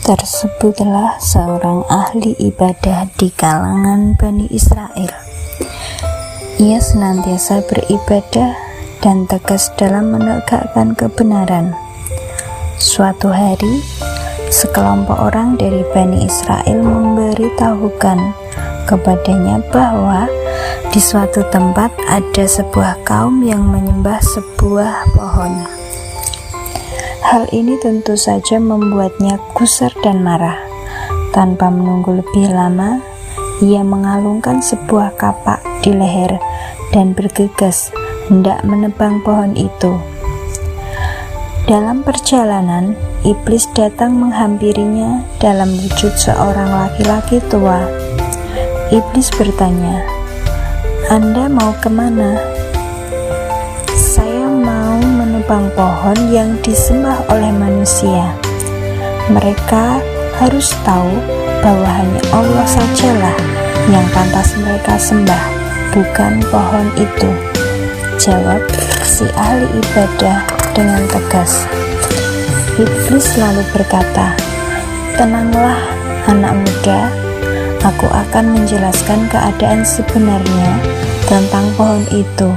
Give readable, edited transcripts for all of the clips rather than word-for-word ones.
Tersebutlah seorang ahli ibadah di kalangan Bani Israel. Ia senantiasa beribadah dan tegas dalam menegakkan kebenaran. Suatu hari, sekelompok orang dari Bani Israel memberitahukan kepadanya bahwa di suatu tempat ada sebuah kaum yang menyembah sebuah pohon. Hal ini tentu saja membuatnya gusar dan marah. Tanpa menunggu lebih lama, ia mengalungkan sebuah kapak di leher dan bergegas hendak menebang pohon itu. Dalam perjalanan, iblis datang menghampirinya dalam wujud seorang laki-laki tua. Iblis bertanya, "Anda mau kemana?" "Saya mau menebang pohon yang disembah oleh manusia. Mereka harus tahu bahwa hanya Allah sajalah yang pantas mereka sembah, bukan pohon itu," jawab si ahli ibadah dengan tegas. Iblis lalu berkata, "Tenanglah, anak muda. Aku akan menjelaskan keadaan sebenarnya tentang pohon itu."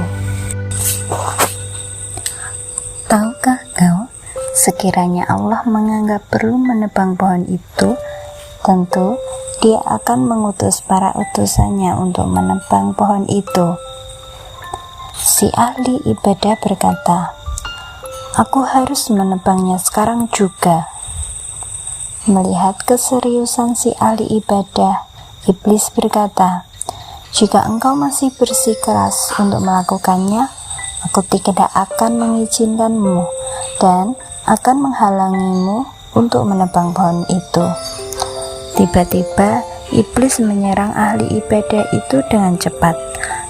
Tahukah kau, sekiranya Allah menganggap perlu menebang pohon itu, tentu Dia akan mengutus para utusannya untuk menebang pohon itu. Si ahli ibadah berkata, "Aku harus menebangnya sekarang juga." Melihat keseriusan si ahli ibadah, iblis berkata, "Jika engkau masih bersikeras untuk melakukannya, aku tidak akan mengizinkanmu dan akan menghalangimu untuk menebang pohon itu." Tiba-tiba, iblis menyerang ahli ibadah itu dengan cepat.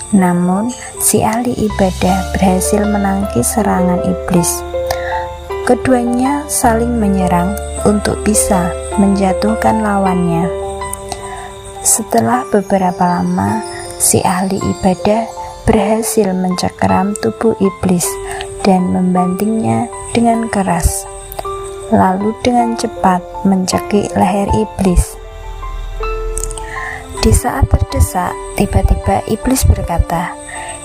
Namun, si ahli ibadah berhasil menangkis serangan iblis. Keduanya saling menyerang untuk bisa menjatuhkan lawannya. Setelah beberapa lama, si ahli ibadah berhasil mencengkeram tubuh iblis dan membantingnya dengan keras, lalu dengan cepat mencekik leher iblis. Di saat terdesak, tiba-tiba iblis berkata,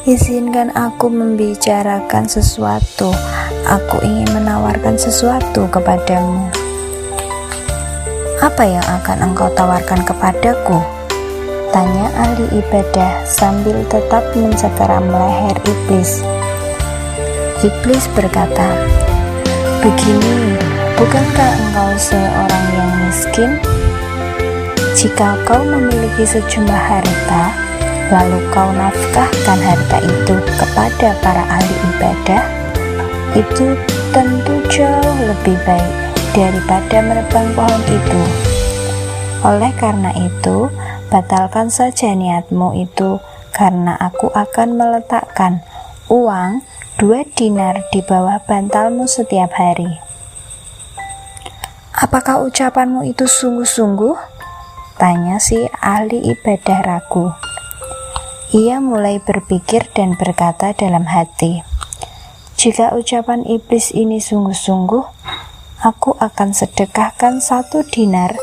"Izinkan aku membicarakan sesuatu. Aku ingin menawarkan sesuatu kepadamu." "Apa yang akan engkau tawarkan kepadaku?" tanya ahli ibadah sambil tetap mencengkeram leher iblis. Iblis berkata, "Begini, bukankah engkau seorang yang miskin? Jika kau memiliki sejumlah harta, lalu kau nafkahkan harta itu kepada para ahli ibadah, itu tentu jauh lebih baik daripada menebang pohon itu. Oleh karena itu, batalkan saja niatmu itu, karena aku akan meletakkan uang 2 dinar di bawah bantalmu setiap hari." "Apakah ucapanmu itu sungguh-sungguh?" tanya si ahli ibadah ragu. Ia mulai berpikir dan berkata dalam hati, "Jika ucapan iblis ini sungguh-sungguh, aku akan sedekahkan 1 dinar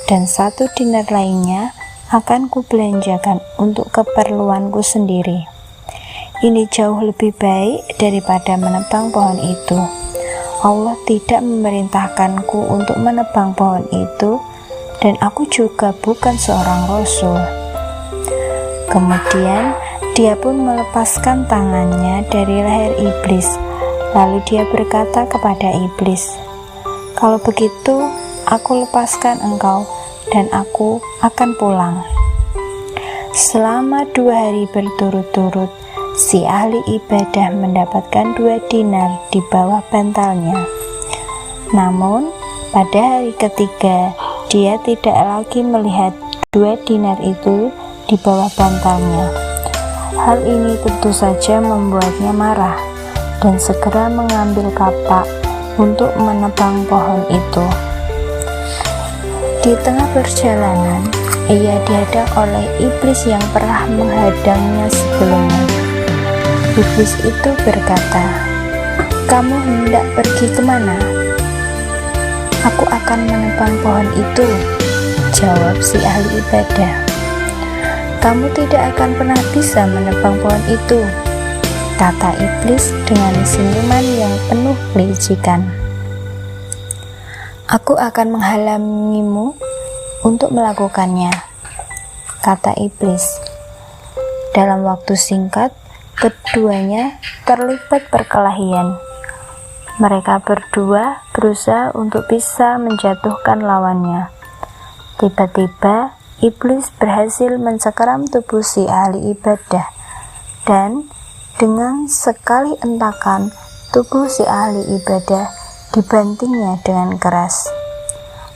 dan 1 dinar lainnya akan kubelanjakan untuk keperluanku sendiri. Ini jauh lebih baik daripada menebang pohon itu. Allah tidak memerintahkanku untuk menebang pohon itu, dan aku juga bukan seorang rasul." Kemudian dia pun melepaskan tangannya dari leher iblis. Lalu dia berkata kepada iblis, "Kalau begitu, aku lepaskan engkau dan aku akan pulang." Selama 2 hari berturut-turut, si ahli ibadah mendapatkan 2 dinar di bawah bantalnya. Namun, pada hari ketiga, dia tidak lagi melihat 2 dinar itu di bawah bantalnya. Hal ini tentu saja membuatnya marah dan segera mengambil kapak untuk menebang pohon itu. Di tengah perjalanan, ia dihadang oleh iblis yang pernah menghadangnya sebelumnya. Iblis itu berkata, "Kamu hendak pergi kemana?" Aku akan menebang pohon itu, jawab si ahli ibadah. Kamu tidak akan pernah bisa menebang pohon itu, kata iblis dengan senyuman yang penuh kelicikan. Aku akan menghalangimu untuk melakukannya, kata iblis. Dalam waktu singkat, keduanya terlibat perkelahian. Mereka berdua berusaha untuk bisa menjatuhkan lawannya. Tiba-tiba, iblis berhasil mencengkeram tubuh si ahli ibadah, dan dengan sekali entakan, tubuh si ahli ibadah dibantingnya dengan keras.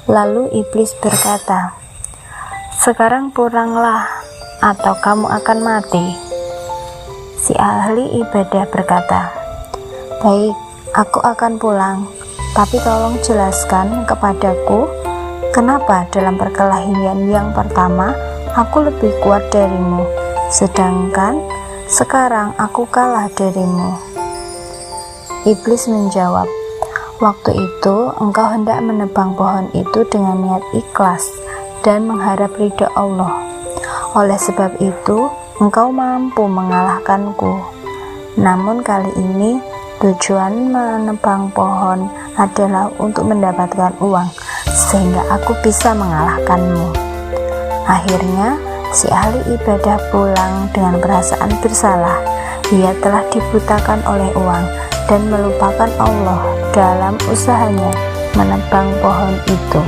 Lalu iblis berkata, "Sekarang pulanglah, atau kamu akan mati." Si ahli ibadah berkata, "Baik, aku akan pulang, tapi tolong jelaskan kepadaku, kenapa dalam perkelahian yang pertama aku lebih kuat darimu, sedangkan sekarang aku kalah darimu?" Iblis menjawab, "Waktu itu engkau hendak menebang pohon itu dengan niat ikhlas dan mengharap ridha Allah. Oleh sebab itu, engkau mampu mengalahkanku. Namun kali ini, tujuan menebang pohon adalah untuk mendapatkan uang, sehingga aku bisa mengalahkanmu." Akhirnya, si ahli ibadah pulang dengan perasaan bersalah. Ia telah dibutakan oleh uang dan melupakan Allah dalam usahanya menebang pohon itu.